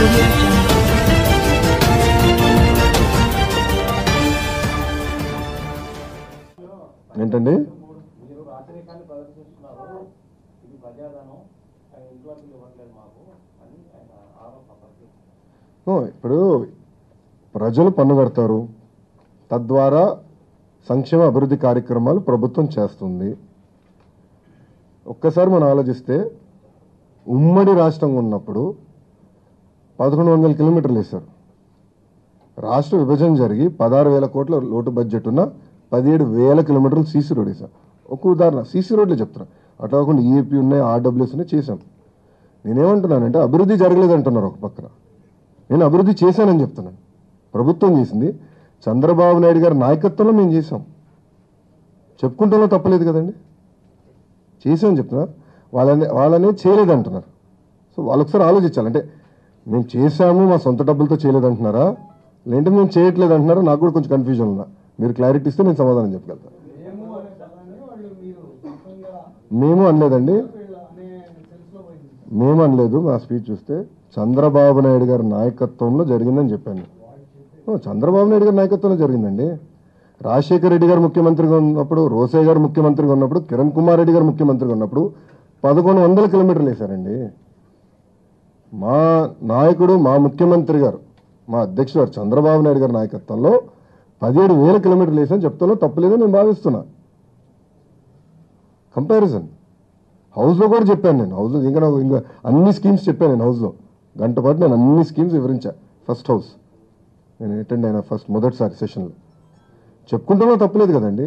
Audio Jungle. ఏంటండి ఇప్పుడు ప్రజలు పన్ను కడతారు, తద్వారా సంక్షేమ అభివృద్ధి కార్యక్రమాలు ప్రభుత్వం చేస్తుంది. ఒక్కసారి మనం ఆలోచిస్తే ఉమ్మడి రాష్ట్రంగా ఉన్నప్పుడు 1100 కిలోమీటర్లు వేశారు. రాష్ట్ర విభజన జరిగి 16,000 కోట్ల లోటు బడ్జెట్ ఉన్న 17,000 కిలోమీటర్లు సీసీ రోడ్ వేసాం. ఒక ఉదాహరణ సీసీ రోడ్లే చెప్తున్నా, అట్లా కాకుండా ఈఏపీ ఉన్నాయి, ఆర్డబ్ల్యూఎస్ ఉన్నాయి, చేశాం. నేనేమంటున్నానంటే అభివృద్ధి జరగలేదు అంటున్నారు ఒక పక్కన, నేను అభివృద్ధి చేశానని చెప్తున్నాను. ప్రభుత్వం చేసింది, చంద్రబాబు నాయుడు గారి నాయకత్వంలో మేము చేసాం. చెప్పుకుంటాలో తప్పలేదు కదండి, చేసామని చెప్తున్నారు. వాళ్ళనే చేయలేదు అంటున్నారు. సో వాళ్ళొకసారి ఆలోచించాలంటే మేము చేశాము మా సొంత డబ్బులతో చేయలేదు అంటున్నారా, లేదంటే మేము చేయట్లేదు అంటున్నారా? నాకు కూడా కొంచెం కన్ఫ్యూజన్ ఉన్నా. మీరు క్లారిటీ ఇస్తే నేను సమాధానం చెప్పగలుగుతాను. మేము అనలేదండి, మేము అనలేదు. మా స్పీచ్ చూస్తే చంద్రబాబు నాయుడు గారి నాయకత్వంలో జరిగిందని చెప్పాను. చంద్రబాబు నాయుడు గారి నాయకత్వంలో జరిగిందండి. రాజశేఖర రెడ్డి గారు ముఖ్యమంత్రిగా ఉన్నప్పుడు, రోసయ్య గారు ముఖ్యమంత్రిగా ఉన్నప్పుడు, కిరణ్ కుమార్ రెడ్డి గారు ముఖ్యమంత్రిగా ఉన్నప్పుడు 1100 కిలోమీటర్లు వేశారండి. మా నాయకుడు, మా ముఖ్యమంత్రి గారు, మా అధ్యక్షుడు గారు చంద్రబాబు నాయుడు గారి నాయకత్వంలో 17,000 కిలోమీటర్లు వేసాను చెప్తాలో తప్పలేదని నేను భావిస్తున్నా. కంపారిజన్ హౌస్లో కూడా చెప్పాను. నేను హౌస్లో ఇంకా అన్ని స్కీమ్స్ చెప్పాను. నేను హౌస్లో గంట పాటు నేను అన్ని స్కీమ్స్ వివరించా. ఫస్ట్ హౌస్ నేను అటెండ్ అయినా మొదటిసారి సెషన్లో చెప్పుకుంటామో తప్పలేదు కదండి.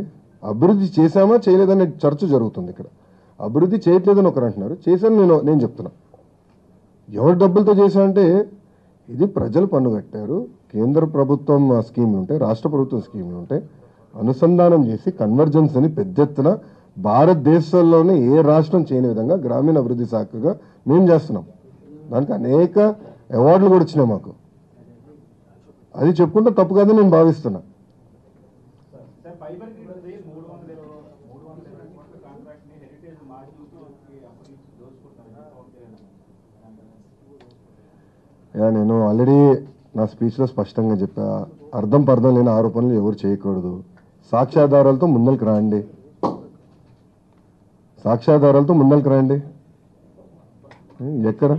అభివృద్ధి చేశామా చేయలేదనే చర్చ జరుగుతుంది ఇక్కడ. అభివృద్ధి చేయట్లేదని ఒకరు అంటున్నారు, చేశాను నేను చెప్తున్నా. ఎవరి డబ్బులతో చేశా అంటే ఇది ప్రజలు పన్ను కట్టారు, కేంద్ర ప్రభుత్వం స్కీమ్లు ఉంటాయి, రాష్ట్ర ప్రభుత్వం స్కీమ్లు ఉంటాయి, అనుసంధానం చేసి కన్వర్జెన్స్ అని పెద్ద ఎత్తున భారతదేశంలోనే ఏ రాష్ట్రం చేయని విధంగా గ్రామీణ అభివృద్ధి శాఖగా మేము చేస్తున్నాం. దానికి అనేక అవార్డులు కూడా వచ్చినాయి మాకు. అది చెప్పుకుంటే తప్పు కాదని నేను భావిస్తున్నా. నేను ఆల్రెడీ నా స్పీచ్లో స్పష్టంగా చెప్పా, అర్థం పర్థం లేని ఆరోపణలు ఎవరు చేయకూడదు. సాక్ష్యాధారాలతో ముందరికి రండి, సాక్ష్యాధారాలతో ముందరికి రండి. ఎక్కడ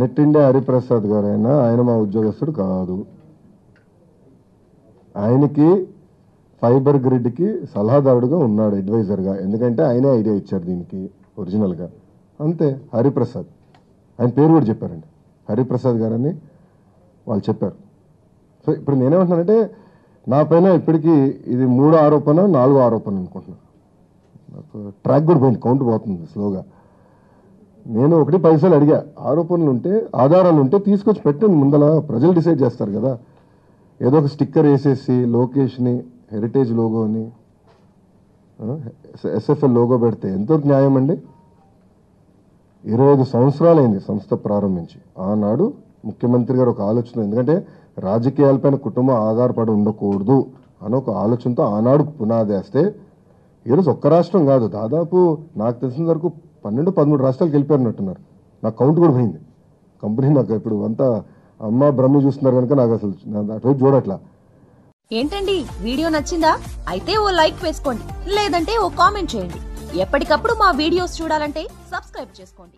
నెట్ ఇండియా హరిప్రసాద్ గారు ఆయన మా ఉద్యోగస్తుడు కాదు. ఆయనకి ఫైబర్ గ్రిడ్కి సలహాదారుడుగా ఉన్నాడు, అడ్వైజర్గా. ఎందుకంటే ఆయనే ఐడియా ఇచ్చారు దీనికి ఒరిజినల్గా, అంతే. హరిప్రసాద్ ఆయన పేరు కూడా చెప్పారండి, హరిప్రసాద్ గారని వాళ్ళు చెప్పారు. సో ఇప్పుడు నేనేమంటున్నానంటే నా పైన ఇప్పటికీ ఇది 3వ ఆరోపణ 4వ ఆరోపణ అనుకుంటున్నాను. నాకు ట్రాక్ కూడా పోయింది, కౌంట్ పోతుంది స్లోగా. నేను 1 పైసలు అడిగా, ఆరోపణలు ఉంటే ఆధారాలు ఉంటే తీసుకొచ్చి పెట్టండి ముందల, ప్రజలు డిసైడ్ చేస్తారు కదా. ఏదో ఒక స్టిక్కర్ వేసేసి లోకేష్ని, హెరిటేజ్ లోగోని, ఎస్ఎఫ్ఎల్ లోగో పెడితే ఎంతవరకు న్యాయం అండి? 25 సంవత్సరాలైంది సంస్థ ప్రారంభించి. ఆనాడు ముఖ్యమంత్రి గారు ఒక ఆలోచన, ఎందుకంటే రాజకీయాలపైన కుటుంబం ఆధారపడి ఉండకూడదు అని ఒక ఆలోచనతో ఆనాడు పునాదేస్తే ఈరోజు ఒక్క రాష్ట్రం కాదు, దాదాపు నాకు తెలిసిన వరకు 12-13 రాష్ట్రాలకు వెళ్ళిపోయినట్టున్నారు. నాకు కౌంట్ కూడా పోయింది. కంపెనీ నాకు ఇప్పుడు అంతా అమ్మ బ్రహ్మి చూస్తున్నారు కనుక నాకు అసలు అటువైపు చూడట్లా. ఏంటండి వీడియో నచ్చిందా? అయితే ఓ లైక్ వేసుకోండి, లేదంటే ఓ కామెంట్ చేయండి. ఎప్పటికప్పుడు మా వీడియోస్ చూడాలంటే సబ్స్క్రైబ్ చేసుకోండి.